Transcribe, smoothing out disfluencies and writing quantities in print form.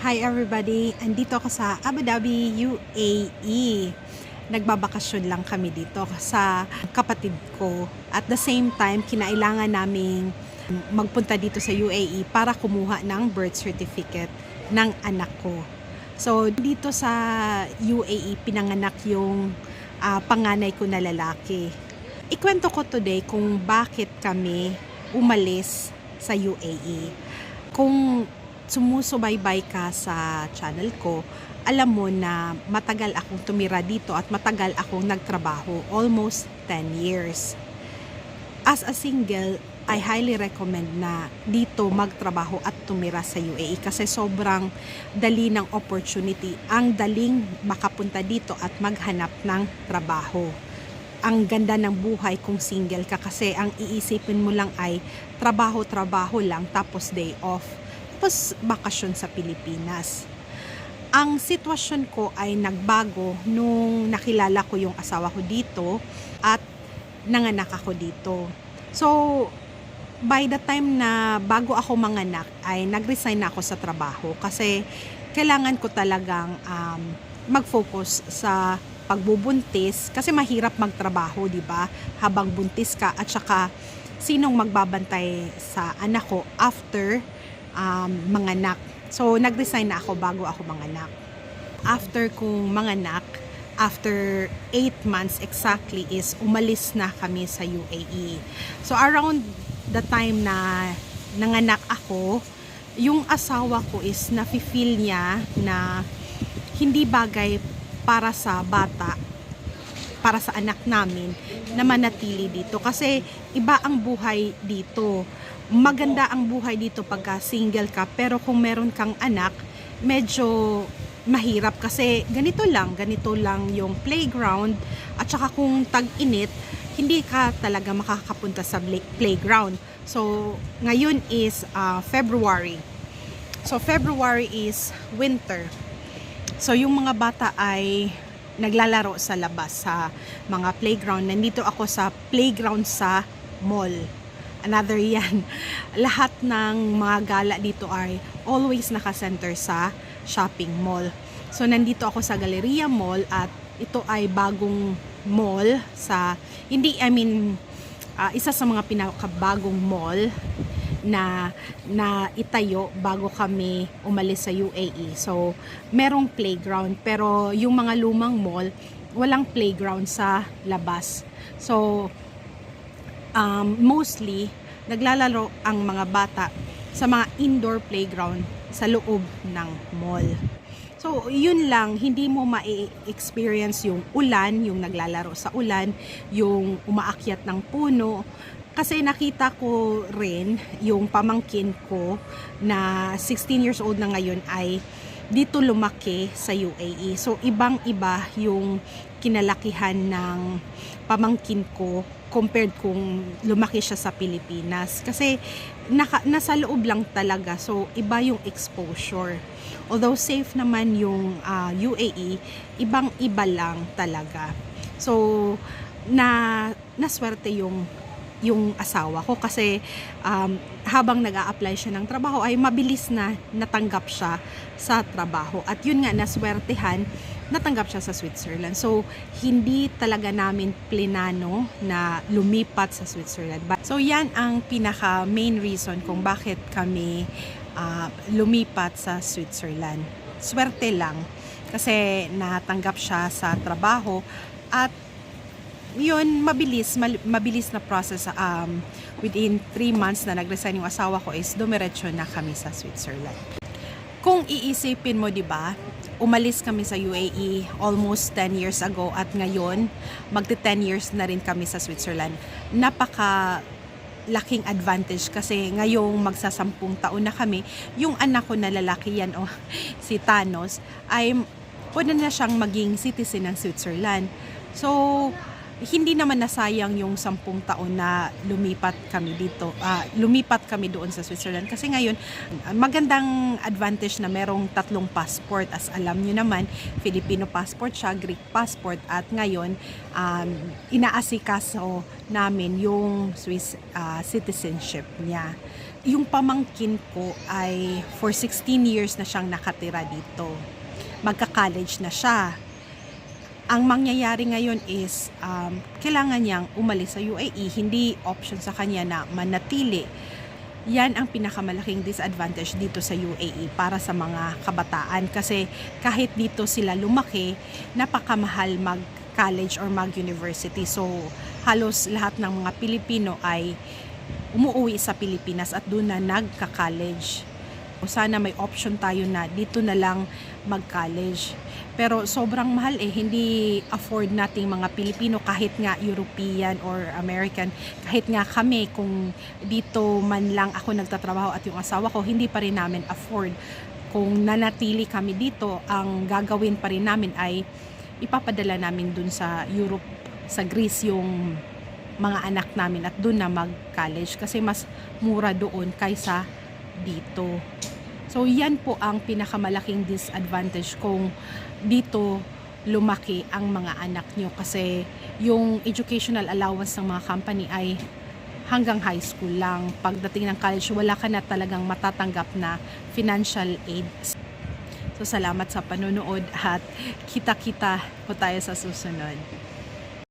Hi everybody! Andito ako sa Abu Dhabi, UAE. Nagbabakasyon lang kami dito sa kapatid ko. At the same time, kinailangan naming magpunta dito sa UAE para kumuha ng birth certificate ng anak ko. So dito sa UAE, pinanganak yung panganay ko na lalaki. Ikwento ko today kung bakit kami umalis sa UAE. Kung sumusubaybay ka sa channel ko, alam mo na matagal akong tumira dito at matagal akong nagtrabaho, almost 10 years. As a single, I highly recommend na dito magtrabaho at tumira sa UAE kasi sobrang dali ng opportunity. Ang daling makapunta dito at maghanap ng trabaho. Ang ganda ng buhay kung single ka kasi ang iisipin mo lang ay trabaho-trabaho lang tapos day off. Tapos bakasyon sa Pilipinas. Ang sitwasyon ko ay nagbago nung nakilala ko yung asawa ko dito at nanganak ako dito. So, by the time na bago ako manganak ay nag-resign na ako sa trabaho kasi kailangan ko talagang mag-focus sa pagbubuntis kasi mahirap magtrabaho, di ba? Habang buntis ka at saka sinong magbabantay sa anak ko after manganak. So, nag-resign na ako bago ako manganak. After kong manganak, after 8 months exactly is umalis na kami sa UAE. So, around the time na nanganak ako, yung asawa ko is nafe-feel niya na hindi bagay para sa bata, para sa anak namin na manatili dito. Kasi iba ang buhay dito. Maganda ang buhay dito pagka single ka, pero kung meron kang anak, medyo mahirap kasi ganito lang yung playground at saka kung tag-init, hindi ka talaga makakapunta sa playground. So, ngayon is February. So, February is winter. So, yung mga bata ay naglalaro sa labas sa mga playground. Nandito ako sa playground sa mall. Another yan. Lahat ng mga gala dito ay always nakasenter sa shopping mall. So, nandito ako sa Galleria Mall at ito ay bagong mall sa, isa sa mga pinakabagong mall na itayo bago kami umalis sa UAE. So, merong playground pero yung mga lumang mall, walang playground sa labas. So, mostly, naglalaro ang mga bata sa mga indoor playground sa loob ng mall. So, yun lang, hindi mo ma-experience yung ulan, yung naglalaro sa ulan, yung umaakyat ng puno. Kasi nakita ko rin yung pamangkin ko na 16 years old na ngayon ay dito lumaki sa UAE. So, ibang-iba yung kinalakihan ng pamangkin ko compared kung lumaki siya sa Pilipinas. Kasi nasa loob lang talaga. So, iba yung exposure. Although safe naman yung UAE, ibang-iba lang talaga. So, naswerte yung asawa ko kasi habang nag-a-apply siya ng trabaho ay mabilis na natanggap siya sa trabaho. At yun nga, naswertehan, natanggap siya sa Switzerland. So, hindi talaga namin plinano na lumipat sa Switzerland. So, yan ang pinaka main reason kung bakit kami lumipat sa Switzerland. Swerte lang kasi natanggap siya sa trabaho at yun, mabilis na process. Within 3 months na nag-resign yung asawa ko is dumiretso na kami sa Switzerland. Kung iisipin mo, di ba, umalis kami sa UAE almost 10 years ago at ngayon, magti-10 years na rin kami sa Switzerland. Napaka laking advantage kasi ngayong magsasampung taon na kami, yung anak ko na lalaki yan, si Thanos, ay pwede na siyang maging citizen ng Switzerland. So, hindi naman nasayang yung 10 taon na lumipat kami doon sa Switzerland kasi ngayon magandang advantage na merong 3 passport. As alam nyo naman, Filipino passport siya, Greek passport, at ngayon inaasikaso namin yung Swiss citizenship niya. yung pamangkin ko ay for 16 years na siyang nakatira dito. Magka-college na siya. Ang mangyayari ngayon is kailangan niyang umalis sa UAE, hindi option sa kanya na manatili. Yan ang pinakamalaking disadvantage dito sa UAE para sa mga kabataan, kasi kahit dito sila lumaki, napakamahal mag-college or mag-university. So halos lahat ng mga Pilipino ay umuwi sa Pilipinas at doon na nagka-college. Sana may option tayo na dito na lang mag-college. Pero sobrang mahal hindi afford nating mga Pilipino, kahit nga European or American, kahit nga kami kung dito man lang ako nagtatrabaho at yung asawa ko, hindi pa rin namin afford. Kung nanatili kami dito, ang gagawin pa rin namin ay ipapadala namin dun sa Europe, sa Greece yung mga anak namin at dun na mag-college kasi mas mura doon kaysa dito. So yan po ang pinakamalaking disadvantage kung dito lumaki ang mga anak nyo, kasi yung educational allowance ng mga company ay hanggang high school lang. Pagdating ng college, wala ka na talagang matatanggap na financial aid. So salamat sa panonood at kita-kita po tayo sa susunod.